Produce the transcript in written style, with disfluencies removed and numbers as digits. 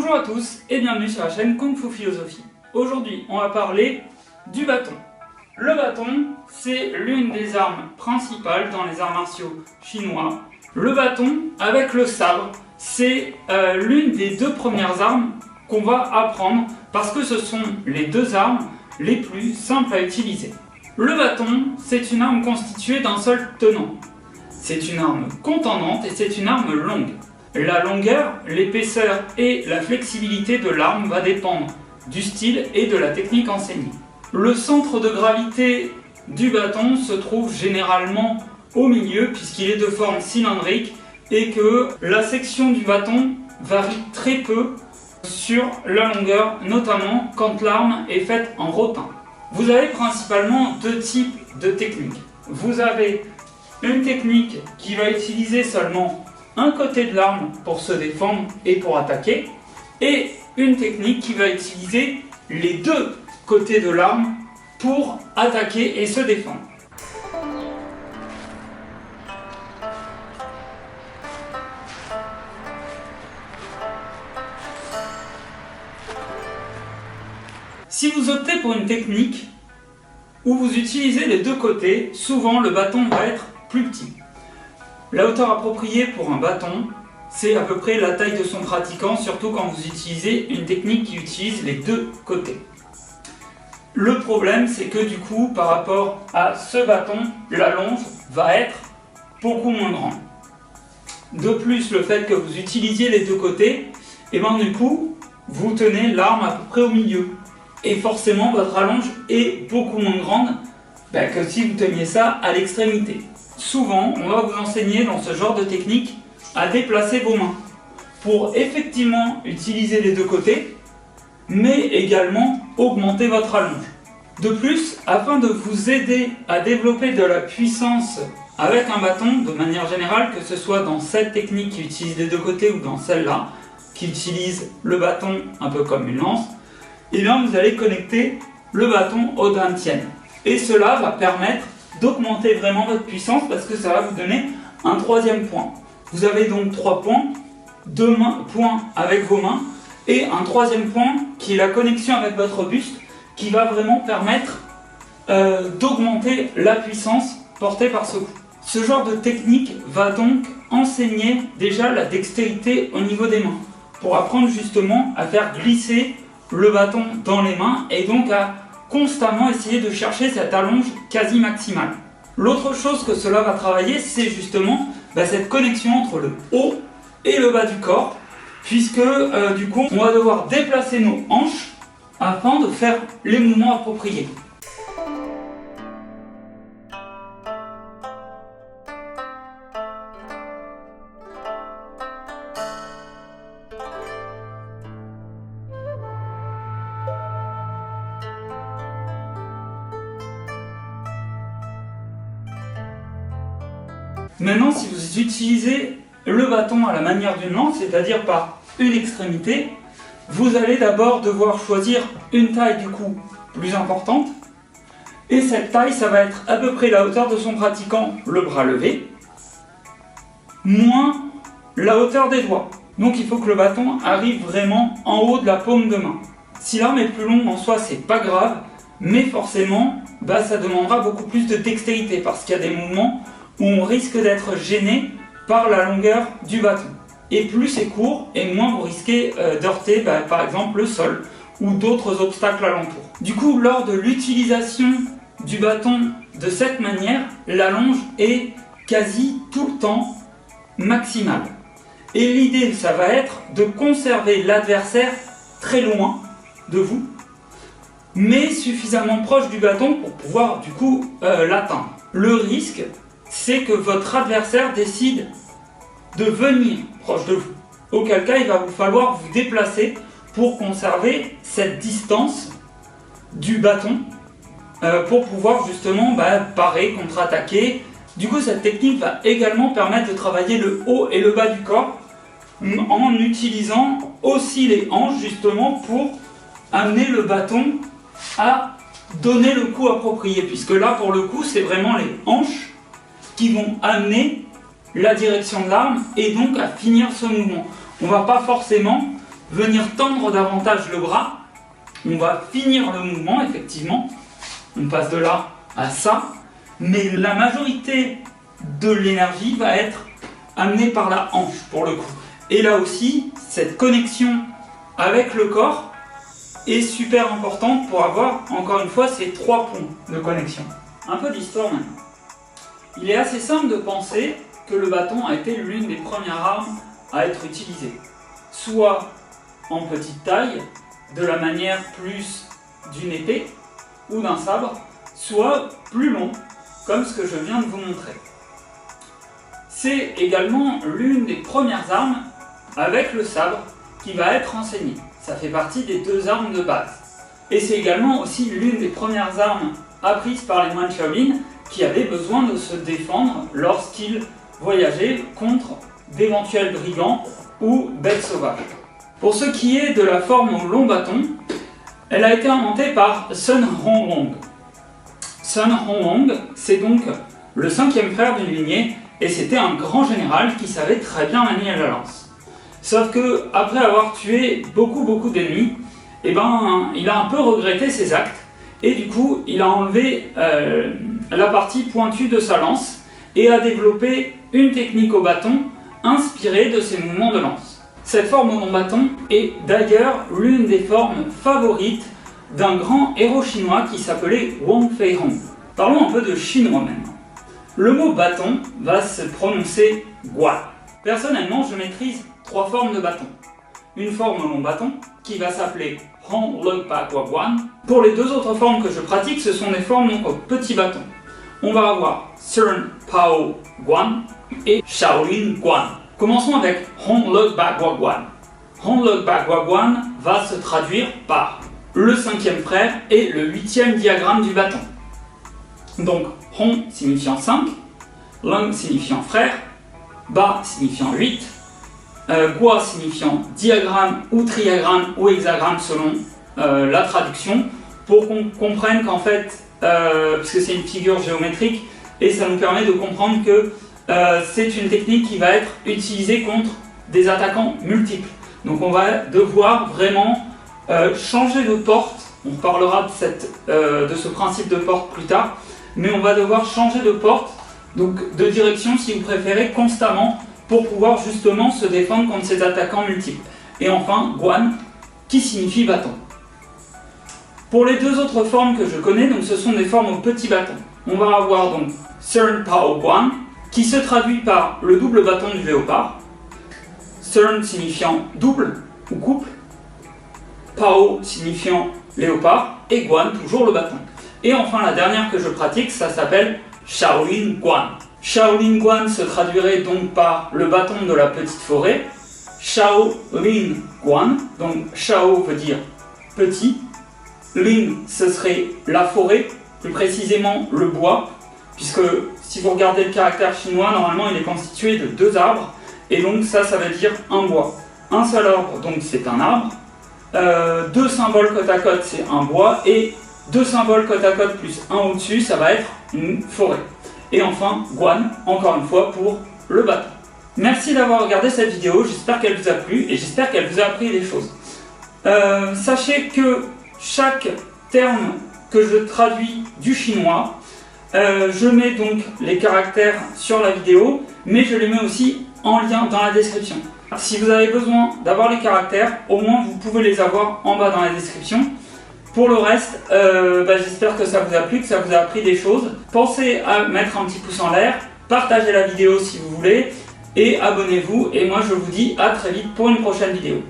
Bonjour à tous et bienvenue sur la chaîne Kung Fu Philosophie. Aujourd'hui, on va parler du bâton. Le bâton, c'est l'une des armes principales dans les arts martiaux chinois. Le bâton avec le sabre, c'est l'une des deux premières armes qu'on va apprendre parce que ce sont les deux armes les plus simples à utiliser. Le bâton, c'est une arme constituée d'un seul tenant. C'est une arme contendante et c'est une arme longue. La longueur, l'épaisseur et la flexibilité de l'arme va dépendre du style et de la technique enseignée. Le centre de gravité du bâton se trouve généralement au milieu puisqu'il est de forme cylindrique et que la section du bâton varie très peu sur la longueur, notamment quand l'arme est faite en rotin. Vous avez principalement deux types de techniques. Vous avez une technique qui va utiliser seulement un côté de l'arme pour se défendre et pour attaquer, et une technique qui va utiliser les deux côtés de l'arme pour attaquer et se défendre. Si vous optez pour une technique où vous utilisez les deux côtés, souvent le bâton va être plus petit. La hauteur appropriée pour un bâton, c'est à peu près la taille de son pratiquant, surtout quand vous utilisez une technique qui utilise les deux côtés. Le problème, c'est que du coup, par rapport à ce bâton, la longe va être beaucoup moins grande. De plus, le fait que vous utilisiez les deux côtés, et bien du coup, vous tenez l'arme à peu près au milieu. Et forcément, votre allonge est beaucoup moins grande que si vous teniez ça à l'extrémité. Souvent, on va vous enseigner dans ce genre de technique à déplacer vos mains pour effectivement utiliser les deux côtés, mais également augmenter votre allonge. De plus, afin de vous aider à développer de la puissance avec un bâton, de manière générale, que ce soit dans cette technique qui utilise les deux côtés ou dans celle-là, qui utilise le bâton un peu comme une lance, et bien vous allez connecter le bâton au dantian. Et cela va permettre d'augmenter vraiment votre puissance parce que ça va vous donner un troisième point. Vous avez donc 3 points, 2 points avec vos mains et un troisième point qui est la connexion avec votre buste qui va vraiment permettre d'augmenter la puissance portée par ce coup. Ce genre de technique va donc enseigner déjà la dextérité au niveau des mains pour apprendre justement à faire glisser le bâton dans les mains et donc à constamment essayer de chercher cette allonge quasi maximale. L'autre chose que cela va travailler, c'est justement cette connexion entre le haut et le bas du corps, puisque du coup, on va devoir déplacer nos hanches afin de faire les mouvements appropriés. Maintenant, si vous utilisez le bâton à la manière d'une lance, c'est-à-dire par une extrémité, vous allez d'abord devoir choisir une taille du coup plus importante. Et cette taille, ça va être à peu près la hauteur de son pratiquant, le bras levé, moins la hauteur des doigts. Donc il faut que le bâton arrive vraiment en haut de la paume de main. Si l'arme est plus longue en soi, c'est pas grave, mais forcément, ça demandera beaucoup plus de dextérité parce qu'il y a des mouvements où on risque d'être gêné par la longueur du bâton. Et plus c'est court, et moins vous risquez d'heurter par exemple le sol ou d'autres obstacles alentour. Du coup, lors de l'utilisation du bâton de cette manière, l'allonge est quasi tout le temps maximale. Et l'idée, ça va être de conserver l'adversaire très loin de vous, mais suffisamment proche du bâton pour pouvoir du coup l'atteindre. Le risque, c'est que votre adversaire décide de venir proche de vous. Auquel cas, il va vous falloir vous déplacer pour conserver cette distance du bâton pour pouvoir justement parer, contre-attaquer. Du coup, cette technique va également permettre de travailler le haut et le bas du corps en utilisant aussi les hanches justement pour amener le bâton à donner le coup approprié. Puisque là, pour le coup, c'est vraiment les hanches qui vont amener la direction de l'arme et donc à finir ce mouvement. On ne va pas forcément venir tendre davantage le bras, on va finir le mouvement, effectivement. On passe de là à ça, mais la majorité de l'énergie va être amenée par la hanche, pour le coup. Et là aussi, cette connexion avec le corps est super importante pour avoir, encore une fois, ces 3 points de connexion. Un peu d'histoire maintenant. Il est assez simple de penser que le bâton a été l'une des premières armes à être utilisée. Soit en petite taille, de la manière plus d'une épée ou d'un sabre, soit plus long, comme ce que je viens de vous montrer. C'est également l'une des premières armes avec le sabre qui va être enseignée. Ça fait partie des 2 armes de base. Et c'est également aussi l'une des premières armes apprises par les moines Shaolin qui avaient besoin de se défendre lorsqu'ils voyageaient contre d'éventuels brigands ou bêtes sauvages. Pour ce qui est de la forme au long bâton, elle a été inventée par Sun Honglong. Sun Honglong, c'est donc le 5e frère d'une lignée et c'était un grand général qui savait très bien manier la lance. Sauf que après avoir tué beaucoup d'ennemis, il a un peu regretté ses actes et du coup il a enlevé la partie pointue de sa lance et a développé une technique au bâton inspirée de ses mouvements de lance. Cette forme au long bâton est d'ailleurs l'une des formes favorites d'un grand héros chinois qui s'appelait Wang Feihong. Parlons un peu de chinois maintenant. Le mot bâton va se prononcer guan. Personnellement, je maîtrise 3 formes de bâton. Une forme au long bâton qui va s'appeler Hong Le Pa Gua Guan. Pour les 2 autres formes que je pratique, ce sont des formes donc au petit bâton. On va avoir Sun Pao Guan et Shaolin Guan. Commençons avec Hong Le Pa Gua Guan. Hong Le Pa Gua Guan va se traduire par le 5e frère et le 8e diagramme du bâton. Donc Hong signifiant 5, Leng signifiant frère, Ba signifiant 8, Gua signifiant diagramme ou triagramme ou hexagramme selon la traduction, pour qu'on comprenne qu'en fait, parce que c'est une figure géométrique, et ça nous permet de comprendre que c'est une technique qui va être utilisée contre des attaquants multiples. Donc on va devoir vraiment changer de porte, on parlera de ce principe de porte plus tard, mais on va devoir changer de porte, donc de direction si vous préférez, constamment, pour pouvoir justement se défendre contre ces attaquants multiples. Et enfin, Guan, qui signifie bâton. Pour les 2 autres formes que je connais, donc ce sont des formes au petit bâton. On va avoir donc Sun Pao Guan, qui se traduit par le double bâton du léopard. Sun signifiant double ou couple, Pao signifiant léopard, et Guan toujours le bâton. Et enfin la dernière que je pratique, ça s'appelle Shaolin Guan. Shaolin Guan se traduirait donc par le bâton de la petite forêt. Shaolin Guan, donc Shao veut dire petit, Lin ce serait la forêt, plus précisément le bois, puisque si vous regardez le caractère chinois, normalement il est constitué de 2 arbres, et donc ça veut dire un bois. Un seul arbre, donc c'est un arbre, 2 symboles côte à côte, c'est un bois, et 2 symboles côte à côte plus un au-dessus, ça va être une forêt. Et enfin, Guan, encore une fois, pour le bâton. Merci d'avoir regardé cette vidéo, j'espère qu'elle vous a plu, et j'espère qu'elle vous a appris des choses. Sachez que chaque terme que je traduis du chinois, je mets donc les caractères sur la vidéo, mais je les mets aussi en lien dans la description. Si vous avez besoin d'avoir les caractères, au moins vous pouvez les avoir en bas dans la description. Pour le reste, j'espère que ça vous a plu, que ça vous a appris des choses. Pensez à mettre un petit pouce en l'air, partagez la vidéo si vous voulez, et abonnez-vous. Et moi je vous dis à très vite pour une prochaine vidéo.